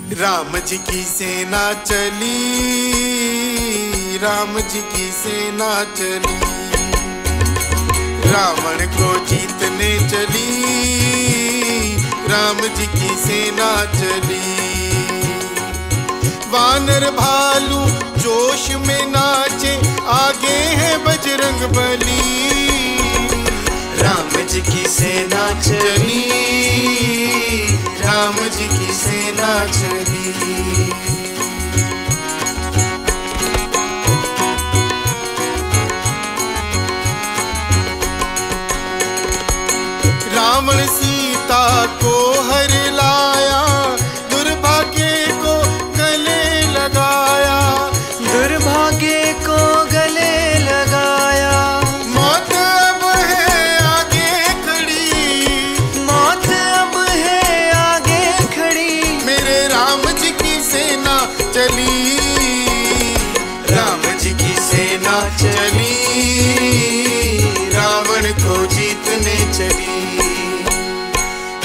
राम जी की सेना चली, राम जी की सेना चली, रावण को जीतने चली, राम जी की सेना चली। वानर भालू जोश में नाचे, आगे है बजरंग बली, राम जी की सेना चली, राम जी की सेना चली। रावण सीता को हर लाया, दुर्भाग्य को गले लगाया, दुर्भाग्य को गले लगाया। मौत अब है आगे खड़ी, मौत अब है आगे खड़ी, मेरे राम जी की सेना चली, राम जी की सेना चली, रावण को जीतने चली,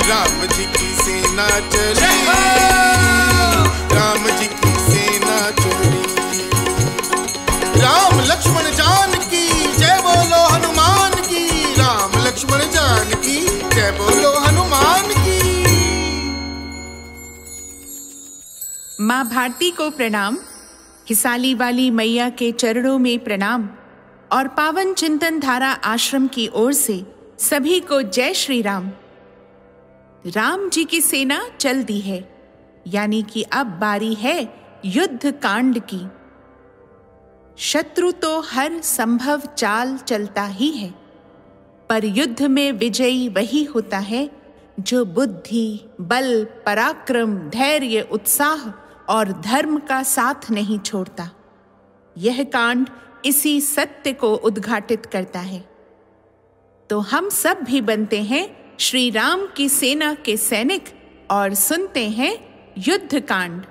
राम जी की सेना चली, राम जी की सेना चली। राम लक्ष्मण जानकी जय बोलो हनुमान की, राम लक्ष्मण जानकी जय बोलो हनुमान की। माँ भारती को प्रणाम, हिसाली वाली मैया के चरणों में प्रणाम और पावन चिंतन धारा आश्रम की ओर से सभी को जय श्री राम। राम जी की सेना चल दी है, यानी कि अब बारी है युद्ध कांड की। शत्रु तो हर संभव चाल चलता ही है, पर युद्ध में विजयी वही होता है जो बुद्धि, बल, पराक्रम, धैर्य, उत्साह और धर्म का साथ नहीं छोड़ता। यह कांड इसी सत्य को उद्घाटित करता है। तो हम सब भी बनते हैं श्री राम की सेना के सैनिक और सुनते हैं युद्ध कांड।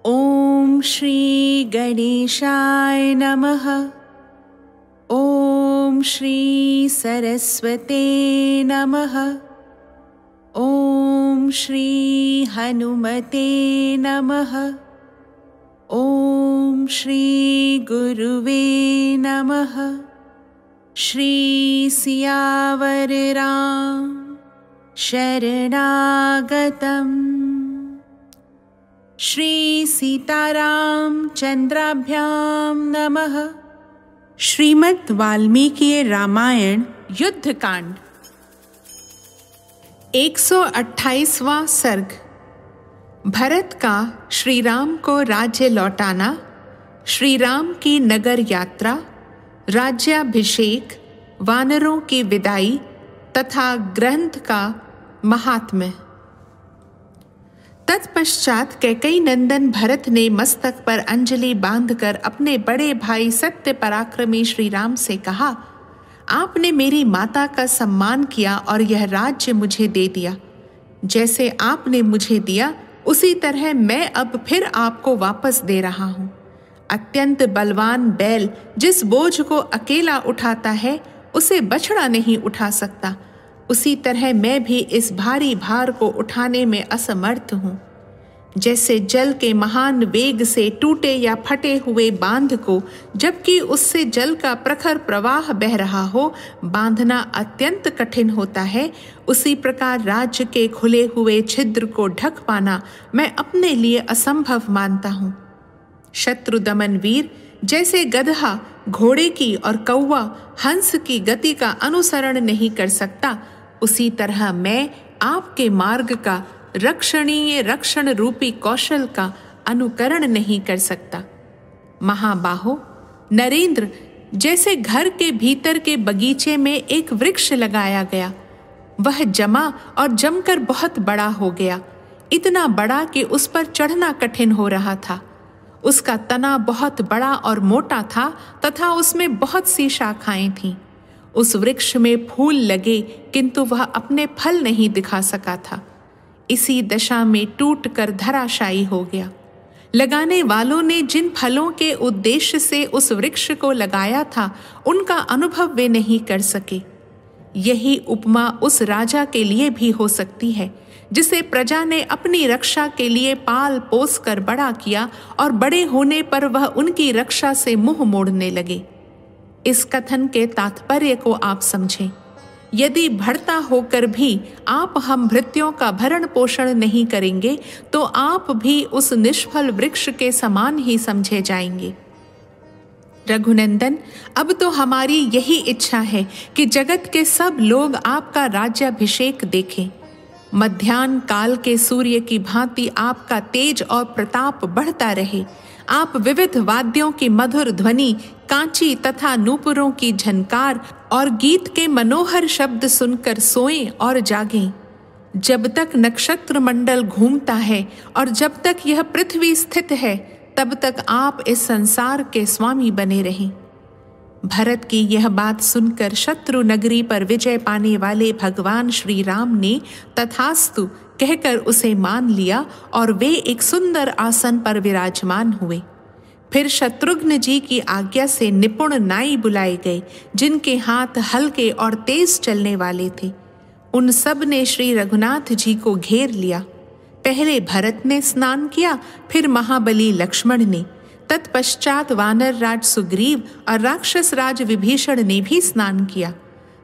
ओम श्री गणेशाय नमः। ओम श्री सरस्वते नमः। ओम श्री हनुमते नमः। ओम श्री गुरुवे नमः। श्री सियावर राम शरणागतम्। श्री सीताराम चंद्राभ्याम नमः। श्रीमद् वाल्मीकि रामायण युद्ध कांड 128वां सर्ग। भरत का श्री राम को राज्य लौटाना, श्री राम की नगर यात्रा, राज्याभिषेक, वानरों की विदाई तथा ग्रंथ का महात्म्य। तत्पश्चात कैकेयी नंदन भरत ने मस्तक पर अंजलि बांधकर अपने बड़े भाई सत्य पराक्रमी श्री राम से कहा, आपने मेरी माता का सम्मान किया और यह राज्य मुझे दे दिया। जैसे आपने मुझे दिया उसी तरह मैं अब फिर आपको वापस दे रहा हूँ। अत्यंत बलवान बैल जिस बोझ को अकेला उठाता है उसे बछड़ा नहीं उठा सकता, उसी तरह मैं भी इस भारी भार को उठाने में असमर्थ हूँ। जैसे जल के महान वेग से टूटे या फटे हुए बांध को, जबकि उससे जल का प्रखर प्रवाह बह रहा हो, बांधना अत्यंत कठिन होता है, उसी प्रकार राज्य के खुले हुए छिद्र को ढक पाना मैं अपने लिए असंभव मानता हूँ। शत्रु दमन वीर जैसे गधा घोड़े की और कौवा हंस की गति का अनुसरण नहीं कर सकता, उसी तरह मैं आपके मार्ग का रक्षणीय रक्षण रूपी कौशल का अनुकरण नहीं कर सकता। महाबाहो नरेंद्र, जैसे घर के भीतर के बगीचे में एक वृक्ष लगाया गया, वह जमा और जमकर बहुत बड़ा हो गया, इतना बड़ा कि उस पर चढ़ना कठिन हो रहा था। उसका तना बहुत बड़ा और मोटा था तथा उसमें बहुत सी शाखाएं थीं। उस वृक्ष में फूल लगे किंतु वह अपने फल नहीं दिखा सका था। इसी दशा में टूटकर धराशायी हो गया। लगाने वालों ने जिन फलों के उद्देश्य से उस वृक्ष को लगाया था उनका अनुभव वे नहीं कर सके। यही उपमा उस राजा के लिए भी हो सकती है जिसे प्रजा ने अपनी रक्षा के लिए पाल पोस कर बड़ा किया और बड़े होने पर वह उनकी रक्षा से मुंह मोड़ने लगे। इस कथन के तात्पर्य को आप समझें। यदि भरता होकर भी आप हम भृत्यों का भरण पोषण नहीं करेंगे तो आप भी उस निष्फल वृक्ष के समान ही समझे जाएंगे। रघुनंदन, अब तो हमारी यही इच्छा है कि जगत के सब लोग आपका राज्याभिषेक देखें। मध्याह्न काल के सूर्य की भांति आपका तेज और प्रताप बढ़ता रहे। आप विविध वाद्यों की मधुर ध्वनि, कांची तथा नूपुरों की झनकार और गीत के मनोहर शब्द सुनकर सोएं और जागें। जब तक नक्षत्र मंडल घूमता है और जब तक यह पृथ्वी स्थित है, तब तक आप इस संसार के स्वामी बने रहें। भरत की यह बात सुनकर शत्रु नगरी पर विजय पाने वाले भगवान श्री राम ने तथास्तु कहकर उसे मान लिया और वे एक सुंदर आसन पर विराजमान हुए। फिर शत्रुघ्न जी की आज्ञा से निपुण नाई बुलाए गए, जिनके हाथ हल्के और तेज चलने वाले थे। उन सब ने श्री रघुनाथ जी को घेर लिया। पहले भरत ने स्नान किया, फिर महाबली लक्ष्मण ने, तत्पश्चात वानर राज सुग्रीव और राक्षस राज विभीषण ने भी स्नान किया।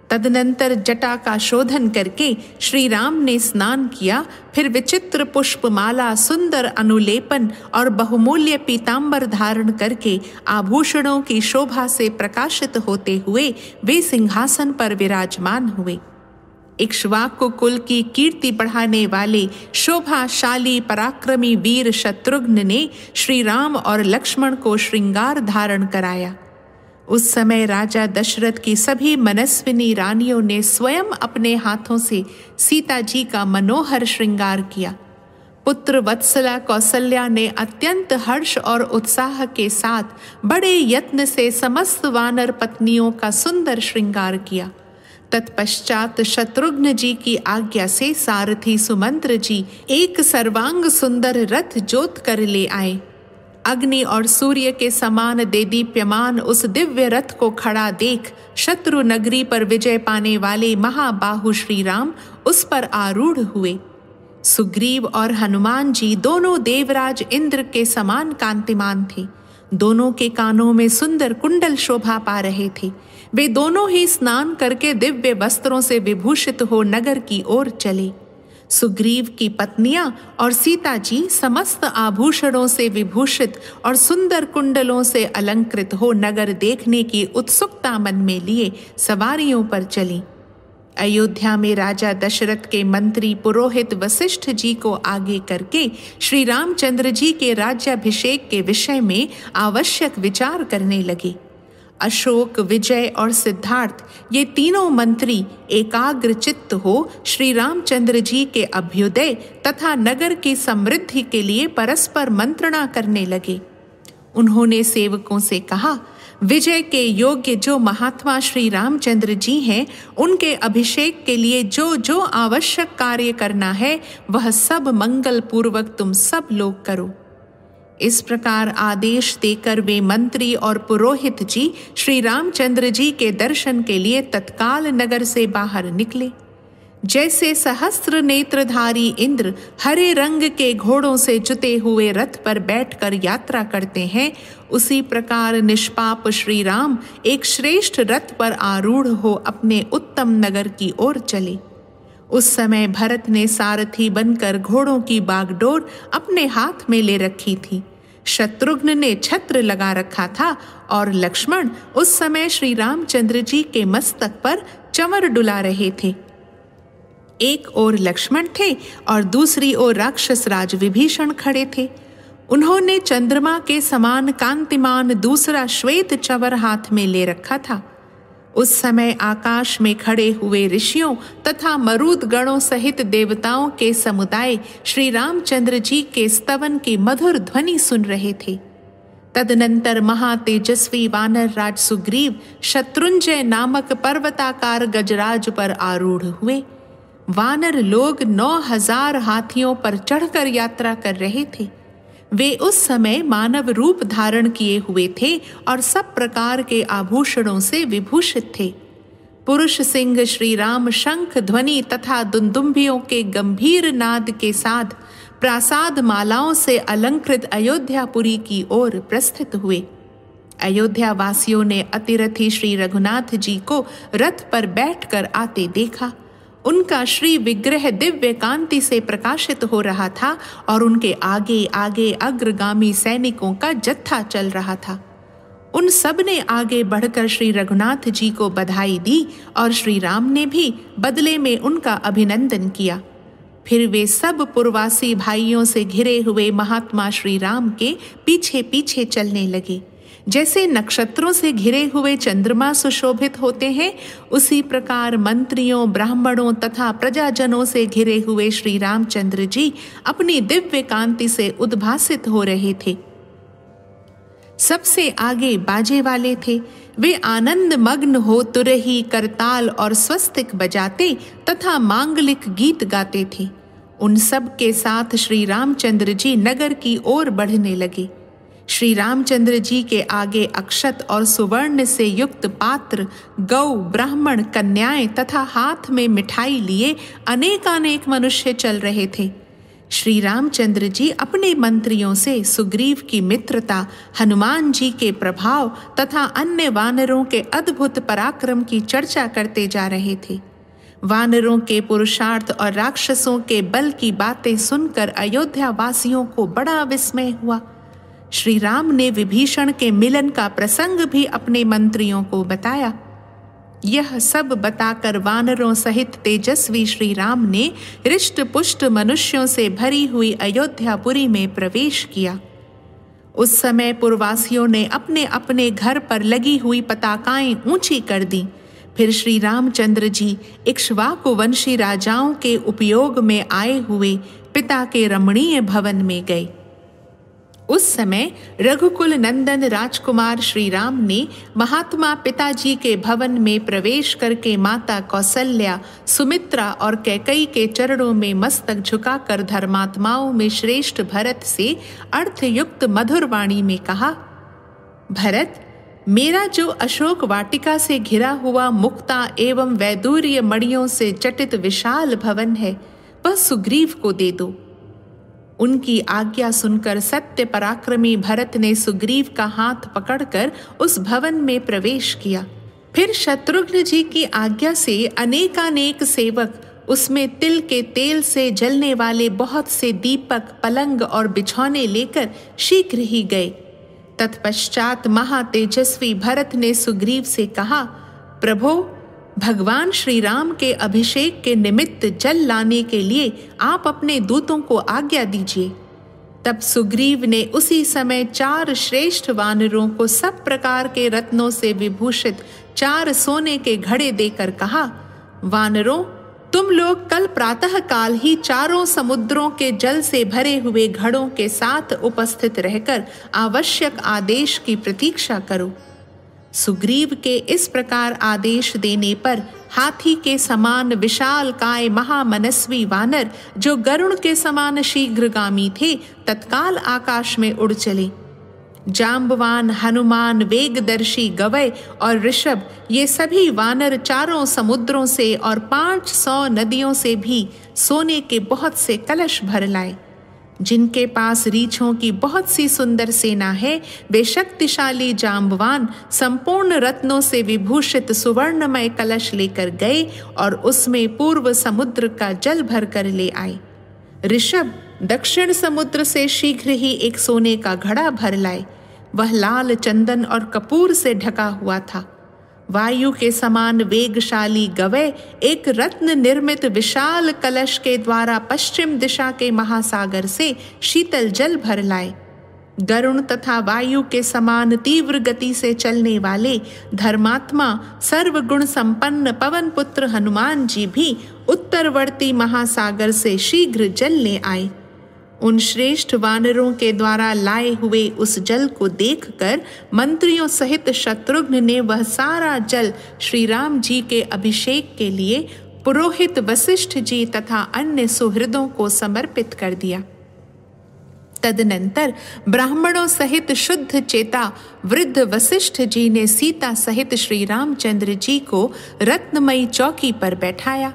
तदनंतर जटा का शोधन करके श्री राम ने स्नान किया। फिर विचित्र पुष्पमाला, सुंदर अनुलेपन और बहुमूल्य पीतांबर धारण करके आभूषणों की शोभा से प्रकाशित होते हुए वे सिंहासन पर विराजमान हुए। इक्ष्वाकु कुल की कीर्ति बढ़ाने वाले शोभाशाली पराक्रमी वीर शत्रुघ्न ने श्री राम और लक्ष्मण को श्रृंगार धारण कराया। उस समय राजा दशरथ की सभी मनस्विनी रानियों ने स्वयं अपने हाथों से सीता जी का मनोहर श्रृंगार किया। पुत्र वत्सला कौसल्या ने अत्यंत हर्ष और उत्साह के साथ बड़े यत्न से समस्त वानर पत्नियों का सुंदर श्रृंगार किया। तत्पश्चात शत्रुघ्न जी की आज्ञा से सारथी सुमंत्र जी एक सर्वांग सुंदर रथ जोत कर ले आए। अग्नि और सूर्य के समान देदीप्यमान उस दिव्य रथ को खड़ा देख शत्रु नगरी पर विजय पाने वाले महाबाहु श्री राम उस पर आरूढ़ हुए। सुग्रीव और हनुमान जी दोनों देवराज इंद्र के समान कांतिमान थे। दोनों के कानों में सुंदर कुंडल शोभा पा रहे थे। वे दोनों ही स्नान करके दिव्य वस्त्रों से विभूषित हो नगर की ओर चले। सुग्रीव की पत्नियां और सीता जी समस्त आभूषणों से विभूषित और सुंदर कुंडलों से अलंकृत हो नगर देखने की उत्सुकता मन में लिए सवारियों पर चली। अयोध्या में राजा दशरथ के मंत्री पुरोहित वशिष्ठ जी को आगे करके श्री रामचंद्र जी के राज्याभिषेक के विषय में आवश्यक विचार करने लगे। अशोक, विजय और सिद्धार्थ ये तीनों मंत्री एकाग्र चित्त हो श्री रामचंद्र जी के अभ्युदय तथा नगर की समृद्धि के लिए परस्पर मंत्रणा करने लगे। उन्होंने सेवकों से कहा, विजय के योग्य जो महात्मा श्री रामचंद्र जी हैं, उनके अभिषेक के लिए जो जो आवश्यक कार्य करना है वह सब मंगल पूर्वक तुम सब लोग करो। इस प्रकार आदेश देकर वे मंत्री और पुरोहित जी श्री रामचंद्र जी के दर्शन के लिए तत्काल नगर से बाहर निकले। जैसे सहस्त्र नेत्रधारी इंद्र हरे रंग के घोड़ों से जुते हुए रथ पर बैठकर यात्रा करते हैं, उसी प्रकार निष्पाप श्री राम एक श्रेष्ठ रथ पर आरूढ़ हो अपने उत्तम नगर की ओर चले। उस समय भरत ने सारथी बनकर घोड़ों की बागडोर अपने हाथ में ले रखी थी। शत्रुघ्न ने छत्र लगा रखा था और लक्ष्मण उस समय श्री रामचंद्र जी के मस्तक पर चंवर डुला रहे थे। एक ओर लक्ष्मण थे और दूसरी ओर राक्षस राज विभीषण खड़े थे। उन्होंने चंद्रमा के समान कांतिमान दूसरा श्वेत चंवर हाथ में ले रखा था। उस समय आकाश में खड़े हुए ऋषियों तथा मरुद गणों सहित देवताओं के समुदाय श्री रामचंद्र जी के स्तवन की मधुर ध्वनि सुन रहे थे। तदनंतर महातेजस्वी वानर राज सुग्रीव शत्रुंजय नामक पर्वताकार गजराज पर आरूढ़ हुए। वानर लोग 9000 हाथियों पर चढ़कर यात्रा कर रहे थे। वे उस समय मानव रूप धारण किए हुए थे और सब प्रकार के आभूषणों से विभूषित थे। पुरुष सिंह श्री राम शंख ध्वनि तथा दुंदुभियों के गंभीर नाद के साथ प्रासाद मालाओं से अलंकृत अयोध्यापुरी की ओर प्रस्थित हुए। अयोध्या वासियों ने अतिरथी श्री रघुनाथ जी को रथ पर बैठकर आते देखा। उनका श्री विग्रह दिव्य कांति से प्रकाशित हो रहा था और उनके आगे आगे अग्रगामी सैनिकों का जत्था चल रहा था। उन सब ने आगे बढ़कर श्री रघुनाथ जी को बधाई दी और श्री राम ने भी बदले में उनका अभिनंदन किया। फिर वे सब पूर्वासी भाइयों से घिरे हुए महात्मा श्री राम के पीछे पीछे चलने लगे। जैसे नक्षत्रों से घिरे हुए चंद्रमा सुशोभित होते हैं, उसी प्रकार मंत्रियों, ब्राह्मणों तथा प्रजाजनों से घिरे हुए श्री रामचंद्र जी अपनी दिव्य कांति से उद्भासित हो रहे थे। सबसे आगे बाजे वाले थे। वे आनंद मग्न हो तुरही, करताल और स्वस्तिक बजाते तथा मांगलिक गीत गाते थे। उन सब के साथ श्री रामचंद्र जी नगर की ओर बढ़ने लगे। श्री रामचंद्र जी के आगे अक्षत और सुवर्ण से युक्त पात्र, गौ, ब्राह्मण, कन्याएं तथा हाथ में मिठाई लिए अनेकानेक मनुष्य चल रहे थे। श्री रामचंद्र जी अपने मंत्रियों से सुग्रीव की मित्रता, हनुमान जी के प्रभाव तथा अन्य वानरों के अद्भुत पराक्रम की चर्चा करते जा रहे थे। वानरों के पुरुषार्थ और राक्षसों के बल की बातें सुनकर अयोध्या वासियों को बड़ा विस्मय हुआ। श्री राम ने विभीषण के मिलन का प्रसंग भी अपने मंत्रियों को बताया। यह सब बताकर वानरों सहित तेजस्वी श्री राम ने हृष्ट पुष्ट मनुष्यों से भरी हुई अयोध्यापुरी में प्रवेश किया। उस समय पूर्ववासियों ने अपने अपने घर पर लगी हुई पताकाएं ऊंची कर दी। फिर श्री रामचंद्र जी इक्ष्वाकु वंशी राजाओं के उपयोग में आए हुए पिता के रमणीय भवन में गए। उस समय रघुकुल नंदन राजकुमार श्री राम ने महात्मा पिताजी के भवन में प्रवेश करके माता कौसल्या, सुमित्रा और कैकेयी के चरणों में मस्तक झुकाकर धर्मात्माओं में श्रेष्ठ भरत से अर्थयुक्त मधुर वाणी में कहा, भरत, मेरा जो अशोक वाटिका से घिरा हुआ मुक्ता एवं वैदूर्य मणियों से चटित विशाल भवन है, वह सुग्रीव को दे दो। उनकी आज्ञा सुनकर सत्य पराक्रमी भरत ने सुग्रीव का हाथ पकड़कर उस भवन में प्रवेश किया। फिर शत्रुघ्न जी की आज्ञा से अनेकानेक सेवक उसमें तिल के तेल से जलने वाले बहुत से दीपक, पलंग और बिछौने लेकर शीघ्र ही गए। तत्पश्चात महातेजस्वी भरत ने सुग्रीव से कहा, प्रभो, भगवान श्री राम के अभिषेक के निमित्त जल लाने के लिए आप अपने दूतों को आज्ञा दीजिए। तब सुग्रीव ने उसी समय 4 श्रेष्ठ वानरों को सब प्रकार के रत्नों से विभूषित 4 सोने के घड़े देकर कहा, वानरों, तुम लोग कल प्रातः काल ही चारों समुद्रों के जल से भरे हुए घड़ों के साथ उपस्थित रहकर आवश्यक आदेश की प्रतीक्षा करो। सुग्रीव के इस प्रकार आदेश देने पर हाथी के समान विशाल काय महामनस्वी वानर, जो गरुड़ के समान शीघ्रगामी थे, तत्काल आकाश में उड़ चले। जाम्बवान, हनुमान, वेगदर्शी गवय और ऋषभ, ये सभी वानर चारों समुद्रों से और 500 नदियों से भी सोने के बहुत से कलश भर लाए। जिनके पास रीछों की बहुत सी सुंदर सेना है, वे शक्तिशाली जाम्बवान संपूर्ण रत्नों से विभूषित सुवर्णमय कलश लेकर गए और उसमें पूर्व समुद्र का जल भर कर ले आए। ऋषभ दक्षिण समुद्र से शीघ्र ही एक सोने का घड़ा भर लाए। वह लाल चंदन और कपूर से ढका हुआ था। वायु के समान वेगशाली गवय एक रत्न निर्मित विशाल कलश के द्वारा पश्चिम दिशा के महासागर से शीतल जल भर लाए। गरुण तथा वायु के समान तीव्र गति से चलने वाले धर्मात्मा सर्वगुण संपन्न पवन पुत्र हनुमान जी भी उत्तरवर्ती महासागर से शीघ्र जल ले आए। उन श्रेष्ठ वानरों के द्वारा लाए हुए उस जल को देखकर मंत्रियों सहित शत्रुघ्न ने वह सारा जल श्री राम जी के अभिषेक के लिए पुरोहित वशिष्ठ जी तथा अन्य सुहृदों को समर्पित कर दिया। तदनंतर ब्राह्मणों सहित शुद्ध चेता वृद्ध वशिष्ठ जी ने सीता सहित श्री रामचंद्र जी को रत्नमयी चौकी पर बैठाया।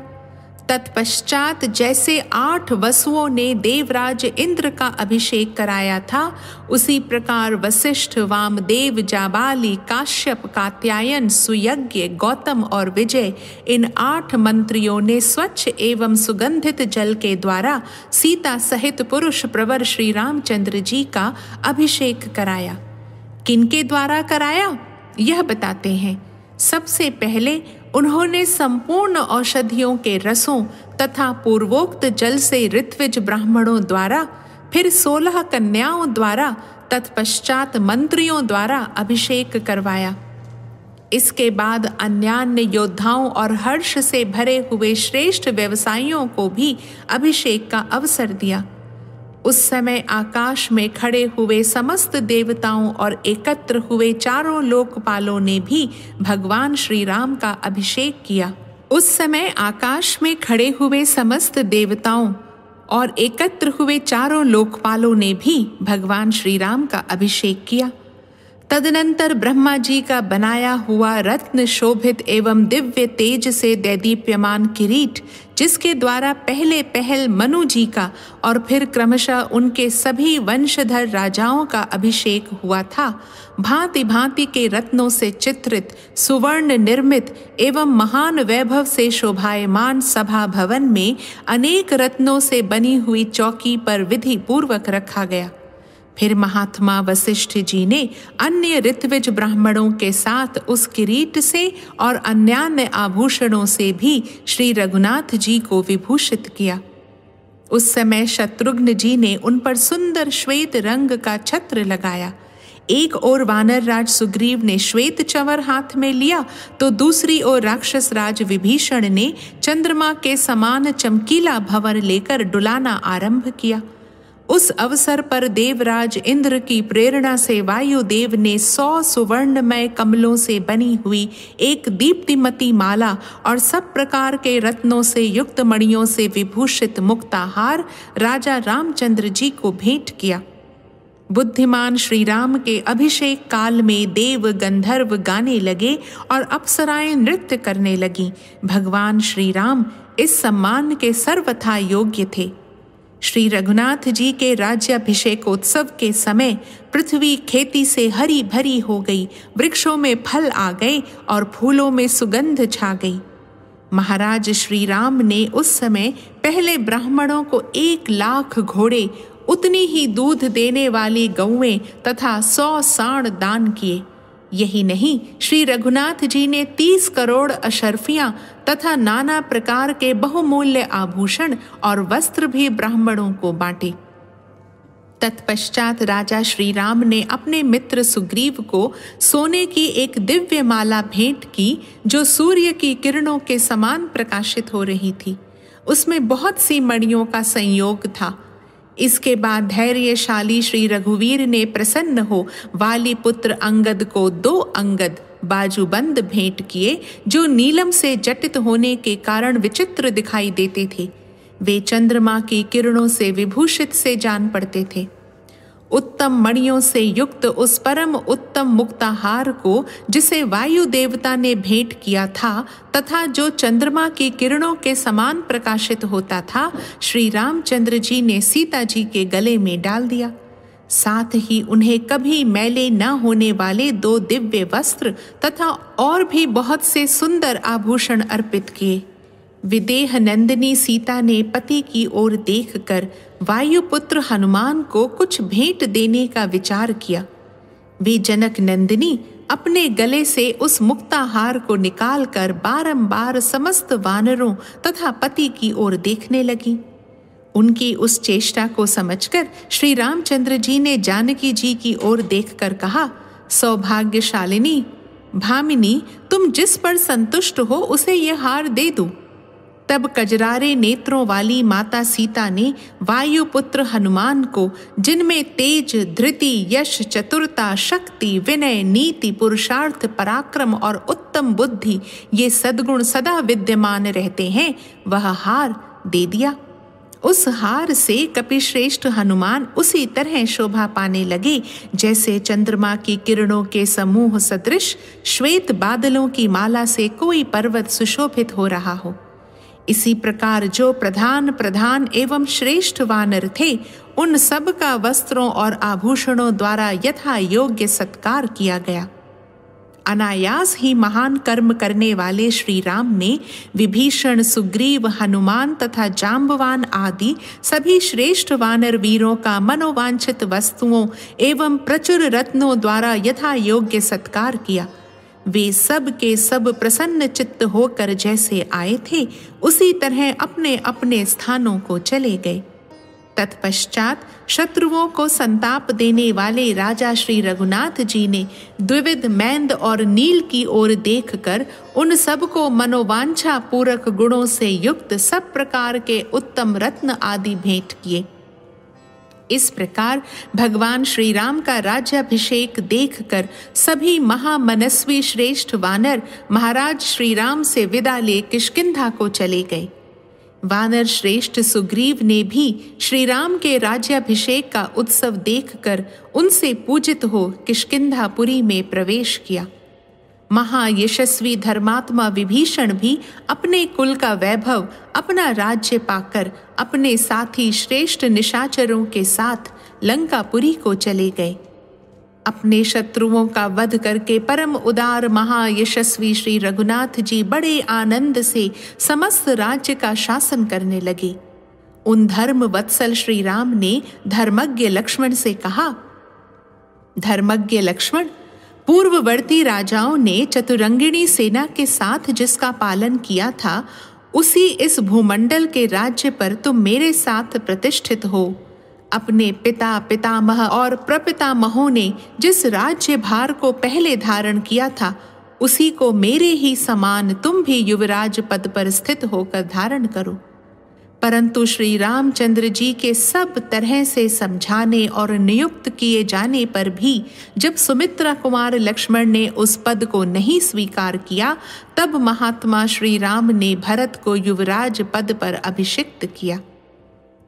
तत्पश्चात जैसे 8 वसुओं ने देवराज इंद्र का अभिषेक कराया था, उसी प्रकार वशिष्ठ, वामदेव, जाबाली, काश्यप, कात्यायन, सुयज्ञ, गौतम और विजय इन 8 मंत्रियों ने स्वच्छ एवं सुगंधित जल के द्वारा सीता सहित पुरुष प्रवर श्री रामचंद्र जी का अभिषेक कराया। किनके द्वारा कराया, यह बताते हैं। सबसे पहले उन्होंने संपूर्ण औषधियों के रसों तथा पूर्वोक्त जल से ऋत्विज ब्राह्मणों द्वारा, फिर 16 कन्याओं द्वारा, तत्पश्चात मंत्रियों द्वारा अभिषेक करवाया। इसके बाद अन्यान्य योद्धाओं और हर्ष से भरे हुए श्रेष्ठ व्यवसायियों को भी अभिषेक का अवसर दिया। उस समय आकाश में खड़े हुए समस्त देवताओं और एकत्र हुए चारों लोकपालों ने भी भगवान श्री राम का अभिषेक किया। उस समय आकाश में खड़े हुए समस्त देवताओं और एकत्र हुए चारों लोकपालों ने भी भगवान श्री राम का अभिषेक किया। तदनंतर ब्रह्मा जी का बनाया हुआ रत्न शोभित एवं दिव्य तेज से दैदीप्यमान किरीट, जिसके द्वारा पहल मनु जी का और फिर क्रमशः उनके सभी वंशधर राजाओं का अभिषेक हुआ था, भांति भांति के रत्नों से चित्रित, सुवर्ण निर्मित एवं महान वैभव से शोभायमान सभा भवन में अनेक रत्नों से बनी हुई चौकी पर विधि पूर्वक रखा गया। फिर महात्मा वशिष्ठ जी ने अन्य ऋत्विज ब्राह्मणों के साथ उस किरीट से और अन्यान्य आभूषणों से भी श्री रघुनाथ जी को विभूषित किया। उस समय शत्रुघ्न जी ने उन पर सुंदर श्वेत रंग का छत्र लगाया। एक ओर वानर राज सुग्रीव ने श्वेत चंवर हाथ में लिया, तो दूसरी ओर राक्षस राज विभीषण ने चंद्रमा के समान चमकीला भंवर लेकर डुलाना आरंभ किया। उस अवसर पर देवराज इंद्र की प्रेरणा से वायुदेव ने 100 सुवर्णमय कमलों से बनी हुई एक दीप्तिमती माला और सब प्रकार के रत्नों से युक्त मणियों से विभूषित मुक्ताहार राजा रामचंद्र जी को भेंट किया। बुद्धिमान श्री राम के अभिषेक काल में देव गंधर्व गाने लगे और अप्सराएं नृत्य करने लगीं। भगवान श्री राम इस सम्मान के सर्वथा योग्य थे। श्री रघुनाथ जी के राज्याभिषेकोत्सव के समय पृथ्वी खेती से हरी भरी हो गई, वृक्षों में फल आ गए और फूलों में सुगंध छा गई। महाराज श्री राम ने उस समय पहले ब्राह्मणों को 1 लाख घोड़े, उतनी ही दूध देने वाली गौएं तथा 100 सांड दान किए। यही नहीं, श्री रघुनाथ जी ने 30 करोड़ अशर्फियां तथा नाना प्रकार के बहुमूल्य आभूषण और वस्त्र भी ब्राह्मणों को बांटे। तत्पश्चात राजा श्री राम ने अपने मित्र सुग्रीव को सोने की एक दिव्य माला भेंट की, जो सूर्य की किरणों के समान प्रकाशित हो रही थी। उसमें बहुत सी मणियों का संयोग था। इसके बाद धैर्यशाली श्री रघुवीर ने प्रसन्न हो वाली पुत्र अंगद को 2 अंगद बाजूबंद भेंट किए, जो नीलम से जटित होने के कारण विचित्र दिखाई देते थे। वे चंद्रमा की किरणों से विभूषित से जान पड़ते थे। उत्तम मणियों से युक्त उस परम उत्तम मुक्ताहार को, जिसे वायु देवता ने भेंट किया था तथा जो चंद्रमा की किरणों के समान प्रकाशित होता था, श्री रामचंद्र जी ने सीता जी के गले में डाल दिया। साथ ही उन्हें कभी मैले न होने वाले 2 दिव्य वस्त्र तथा और भी बहुत से सुंदर आभूषण अर्पित किए। विदेह नंदिनी सीता ने पति की ओर देखकर वायुपुत्र हनुमान को कुछ भेंट देने का विचार किया। वे जनक नंदिनी अपने गले से उस मुक्ताहार को निकालकर बारंबार समस्त वानरों तथा पति की ओर देखने लगी। उनकी उस चेष्टा को समझकर श्री रामचंद्र जी ने जानकी जी की ओर देखकर कहा, सौभाग्यशालिनी भामिनी, तुम जिस पर संतुष्ट हो उसे यह हार दे दूं। तब कजरारे नेत्रों वाली माता सीता ने वायुपुत्र हनुमान को, जिनमें तेज, धृति, यश, चतुरता, शक्ति, विनय, नीति, पुरुषार्थ, पराक्रम और उत्तम बुद्धि ये सद्गुण सदा विद्यमान रहते हैं, वह हार दे दिया। उस हार से कपिश्रेष्ठ हनुमान उसी तरह शोभा पाने लगे जैसे चंद्रमा की किरणों के समूह सदृश श्वेत बादलों की माला से कोई पर्वत सुशोभित हो रहा हो। इसी प्रकार जो प्रधान प्रधान एवं श्रेष्ठ वानर थे, उन सब का वस्त्रों और आभूषणों द्वारा यथा योग्य सत्कार किया गया। अनायास ही महान कर्म करने वाले श्री राम ने विभीषण, सुग्रीव, हनुमान तथा जाम्बवान आदि सभी श्रेष्ठ वानर वीरों का मनोवांछित वस्तुओं एवं प्रचुर रत्नों द्वारा यथा योग्य सत्कार किया। वे सब के सब प्रसन्न चित्त होकर जैसे आए थे उसी तरह अपने अपने स्थानों को चले गए। तत्पश्चात शत्रुओं को संताप देने वाले राजा श्री रघुनाथ जी ने द्विविध मैंद और नील की ओर देखकर उन सबको मनोवांछा पूरक गुणों से युक्त सब प्रकार के उत्तम रत्न आदि भेंट किए। इस प्रकार भगवान श्री राम का राज्याभिषेक देखकर सभी महामनस्वी श्रेष्ठ वानर महाराज श्री राम से विदा ले किष्किंधा को चले गए। वानर श्रेष्ठ सुग्रीव ने भी श्री राम के राज्याभिषेक का उत्सव देखकर उनसे पूजित हो किष्किंधापुरी में प्रवेश किया। महायशस्वी धर्मात्मा विभीषण भी अपने कुल का वैभव, अपना राज्य पाकर अपने साथी श्रेष्ठ निशाचरों के साथ लंकापुरी को चले गए। अपने शत्रुओं का वध करके परम उदार महायशस्वी श्री रघुनाथ जी बड़े आनंद से समस्त राज्य का शासन करने लगे। उन धर्म वत्सल श्री राम ने धर्मज्ञ लक्ष्मण से कहा, धर्मज्ञ लक्ष्मण, पूर्ववर्ती राजाओं ने चतुरंगिणी सेना के साथ जिसका पालन किया था, उसी इस भूमंडल के राज्य पर तुम मेरे साथ प्रतिष्ठित हो। अपने पिता, पितामह और प्रपितामहों ने जिस राज्य भार को पहले धारण किया था, उसी को मेरे ही समान तुम भी युवराज पद पर स्थित होकर धारण करो। परंतु श्री रामचंद्र जी के सब तरह से समझाने और नियुक्त किए जाने पर भी जब सुमित्रा कुमार लक्ष्मण ने उस पद को नहीं स्वीकार किया, तब महात्मा श्री राम ने भरत को युवराज पद पर अभिषिक्त किया।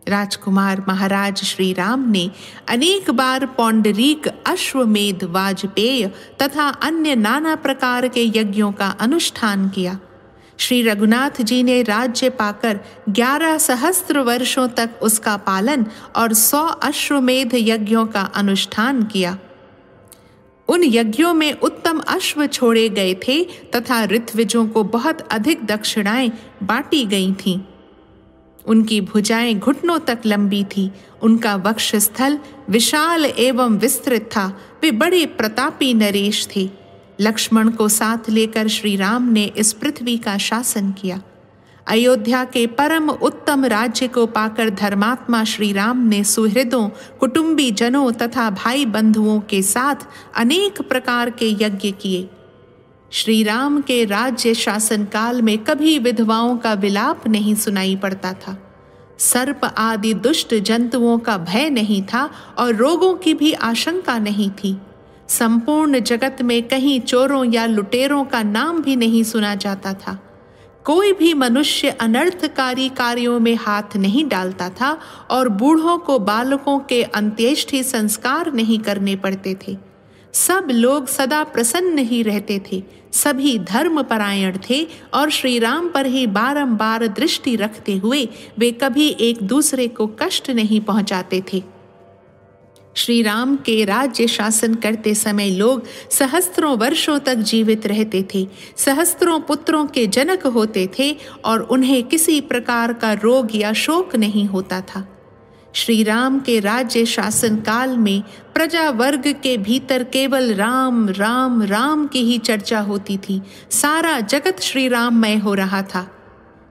राजकुमार महाराज श्री राम ने अनेक बार पौंडरीक, अश्वमेध, वाजपेय तथा अन्य नाना प्रकार के यज्ञों का अनुष्ठान किया। श्री रघुनाथ जी ने राज्य पाकर 11 सहस्त्र वर्षों तक उसका पालन और 100 अश्वमेध यज्ञों का अनुष्ठान किया। उन यज्ञों में उत्तम अश्व छोड़े गए थे तथा ऋत्विजों को बहुत अधिक दक्षिणाएं बांटी गई थीं। उनकी भुजाएं घुटनों तक लंबी थी, उनका वक्षस्थल विशाल एवं विस्तृत था। वे बड़े प्रतापी नरेश थे। लक्ष्मण को साथ लेकर श्री राम ने इस पृथ्वी का शासन किया। अयोध्या के परम उत्तम राज्य को पाकर धर्मात्मा श्री राम ने सुहृदों, कुटुंबी जनों तथा भाई बंधुओं के साथ अनेक प्रकार के यज्ञ किए। श्री राम के राज्य शासन काल में कभी विधवाओं का विलाप नहीं सुनाई पड़ता था। सर्प आदि दुष्ट जंतुओं का भय नहीं था और रोगों की भी आशंका नहीं थी। संपूर्ण जगत में कहीं चोरों या लुटेरों का नाम भी नहीं सुना जाता था। कोई भी मनुष्य अनर्थकारी कार्यों में हाथ नहीं डालता था और बूढ़ों को बालकों के अंत्येष्टि संस्कार नहीं करने पड़ते थे। सब लोग सदा प्रसन्न ही रहते थे। सभी धर्मपरायण थे और श्री राम पर ही बारंबार दृष्टि रखते हुए वे कभी एक दूसरे को कष्ट नहीं पहुंचाते थे। श्री राम के राज्य शासन करते समय लोग सहस्त्रों वर्षों तक जीवित रहते थे, सहस्त्रों पुत्रों के जनक होते थे और उन्हें किसी प्रकार का रोग या शोक नहीं होता था। श्री राम के राज्य शासन काल में प्रजा वर्ग के भीतर केवल राम राम राम की ही चर्चा होती थी। सारा जगत श्री राममय हो रहा था।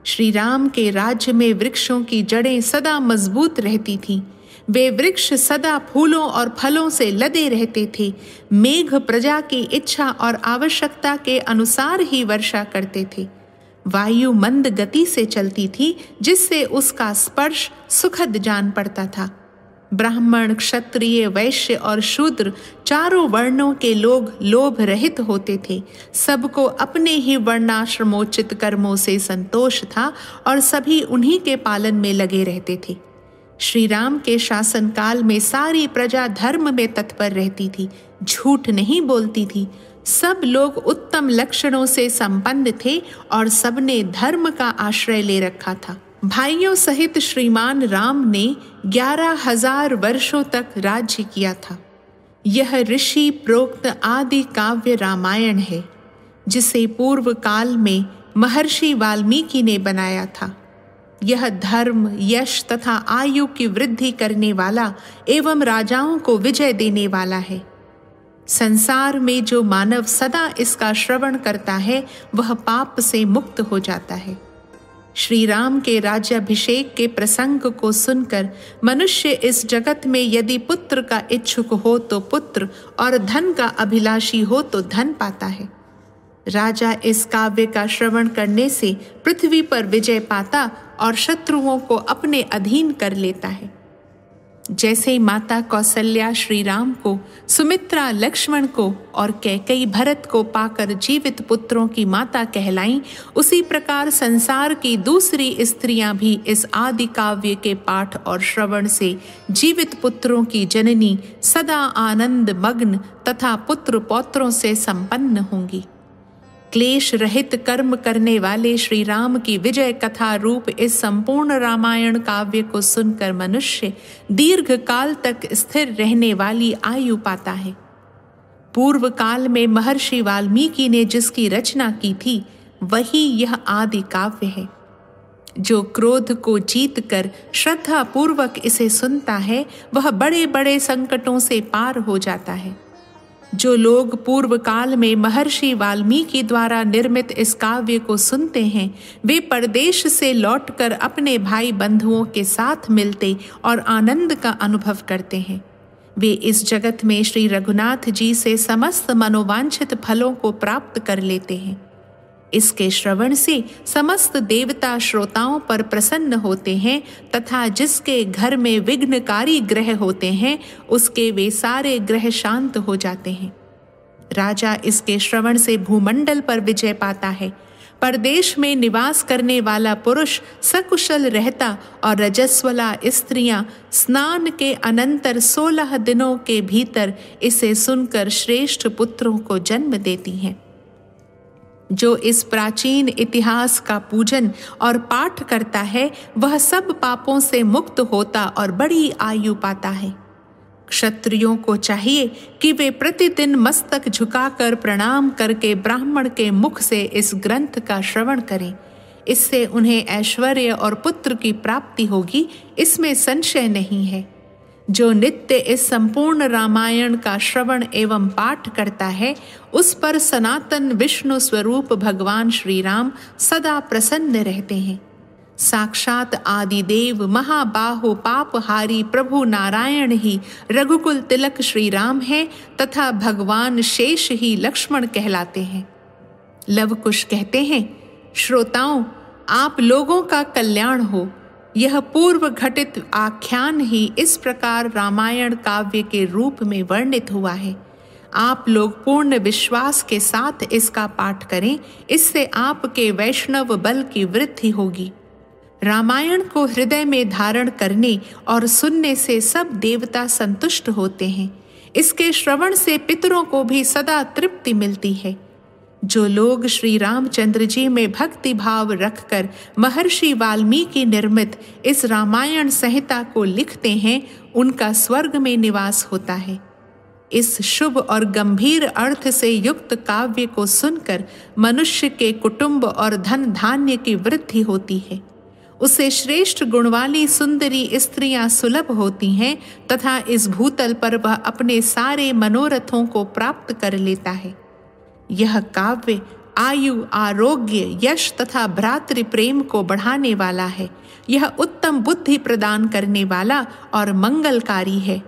श्री राम के राज्य में वृक्षों की जड़ें सदा मजबूत रहती थीं। वे वृक्ष सदा फूलों और फलों से लदे रहते थे। मेघ प्रजा की इच्छा और आवश्यकता के अनुसार ही वर्षा करते थे। वायु मंद गति से चलती थी, जिससे उसका स्पर्श सुखद जान पड़ता था। ब्राह्मण, क्षत्रिय, वैश्य और शूद्र चारों वर्णों के लोग लोभ रहित होते थे। सबको अपने ही वर्णाश्रमोचित कर्मों से संतोष था और सभी उन्हीं के पालन में लगे रहते थे। श्री राम के शासन काल में सारी प्रजा धर्म में तत्पर रहती थी, झूठ नहीं बोलती थी। सब लोग उत्तम लक्षणों से संपन्न थे और सबने धर्म का आश्रय ले रखा था। भाइयों सहित श्रीमान राम ने 11,000 वर्षों तक राज्य किया था। यह ऋषि प्रोक्त आदि काव्य रामायण है, जिसे पूर्व काल में महर्षि वाल्मीकि ने बनाया था। यह धर्म, यश तथा आयु की वृद्धि करने वाला एवं राजाओं को विजय देने वाला है। संसार में जो मानव सदा इसका श्रवण करता है वह पाप से मुक्त हो जाता है। श्री राम के राज्याभिषेक के प्रसंग को सुनकर मनुष्य इस जगत में यदि पुत्र का इच्छुक हो तो पुत्र और धन का अभिलाषी हो तो धन पाता है। राजा इस काव्य का श्रवण करने से पृथ्वी पर विजय पाता और शत्रुओं को अपने अधीन कर लेता है। जैसे माता कौशल्या श्री राम को, सुमित्रा लक्ष्मण को और कैकेयी भरत को पाकर जीवित पुत्रों की माता कहलाईं, उसी प्रकार संसार की दूसरी स्त्रियां भी इस आदि काव्य के पाठ और श्रवण से जीवित पुत्रों की जननी, सदा आनंद मग्न तथा पुत्र पौत्रों से संपन्न होंगी। क्लेश रहित कर्म करने वाले श्री राम की विजय कथा रूप इस संपूर्ण रामायण काव्य को सुनकर मनुष्य दीर्घ काल तक स्थिर रहने वाली आयु पाता है। पूर्व काल में महर्षि वाल्मीकि ने जिसकी रचना की थी वही यह आदि काव्य है। जो क्रोध को जीतकर श्रद्धा पूर्वक इसे सुनता है वह बड़े बड़े संकटों से पार हो जाता है। जो लोग पूर्व काल में महर्षि वाल्मीकि द्वारा निर्मित इस काव्य को सुनते हैं वे परदेश से लौटकर अपने भाई बंधुओं के साथ मिलते और आनंद का अनुभव करते हैं। वे इस जगत में श्री रघुनाथ जी से समस्त मनोवांछित फलों को प्राप्त कर लेते हैं। इसके श्रवण से समस्त देवता श्रोताओं पर प्रसन्न होते हैं तथा जिसके घर में विघ्नकारी ग्रह होते हैं उसके वे सारे ग्रह शांत हो जाते हैं। राजा इसके श्रवण से भूमंडल पर विजय पाता है। परदेश में निवास करने वाला पुरुष सकुशल रहता और रजस्वला स्त्रियां स्नान के अनंतर 16 दिनों के भीतर इसे सुनकर श्रेष्ठ पुत्रों को जन्म देती हैं। जो इस प्राचीन इतिहास का पूजन और पाठ करता है वह सब पापों से मुक्त होता और बड़ी आयु पाता है। क्षत्रियों को चाहिए कि वे प्रतिदिन मस्तक झुकाकर प्रणाम करके ब्राह्मण के मुख से इस ग्रंथ का श्रवण करें। इससे उन्हें ऐश्वर्य और पुत्र की प्राप्ति होगी, इसमें संशय नहीं है। जो नित्य इस संपूर्ण रामायण का श्रवण एवं पाठ करता है उस पर सनातन विष्णु स्वरूप भगवान श्री राम सदा प्रसन्न रहते हैं। साक्षात आदिदेव महाबाहो पापहारी प्रभु नारायण ही रघुकुल तिलक श्री राम है तथा भगवान शेष ही लक्ष्मण कहलाते हैं। लवकुश कहते हैं, श्रोताओं आप लोगों का कल्याण हो। यह पूर्व घटित आख्यान ही इस प्रकार रामायण काव्य के रूप में वर्णित हुआ है। आप लोग पूर्ण विश्वास के साथ इसका पाठ करें, इससे आपके वैष्णव बल की वृद्धि होगी। रामायण को हृदय में धारण करने और सुनने से सब देवता संतुष्ट होते हैं। इसके श्रवण से पितरों को भी सदा तृप्ति मिलती है। जो लोग श्री रामचंद्र जी में भक्ति भाव रखकर महर्षि वाल्मीकि निर्मित इस रामायण संहिता को लिखते हैं उनका स्वर्ग में निवास होता है। इस शुभ और गंभीर अर्थ से युक्त काव्य को सुनकर मनुष्य के कुटुंब और धन धान्य की वृद्धि होती है। उसे श्रेष्ठ गुण वाली सुंदरी स्त्रियां सुलभ होती हैं तथा इस भूतल पर वह अपने सारे मनोरथों को प्राप्त कर लेता है। यह काव्य आयु, आरोग्य, यश तथा भ्रातृ प्रेम को बढ़ाने वाला है। यह उत्तम बुद्धि प्रदान करने वाला और मंगलकारी है।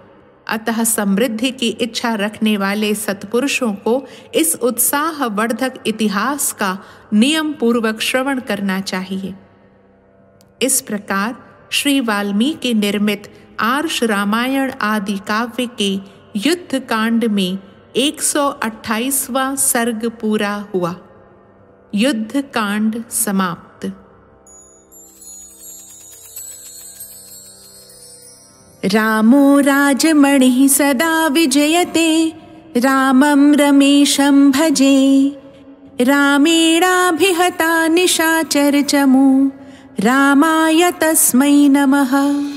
अतः समृद्धि की इच्छा रखने वाले सत्पुरुषों को इस उत्साहवर्धक इतिहास का नियम पूर्वक श्रवण करना चाहिए। इस प्रकार श्री वाल्मीकि निर्मित आर्ष रामायण आदि काव्य के युद्ध कांड में 128वां सर्ग पूरा हुआ। युद्ध कांड समाप्त। रामो राजमणिः सदा विजयते, रामं रमेशं भजे। रामेणाभिहता निशाचरचमू, रामाय तस्मै नमः।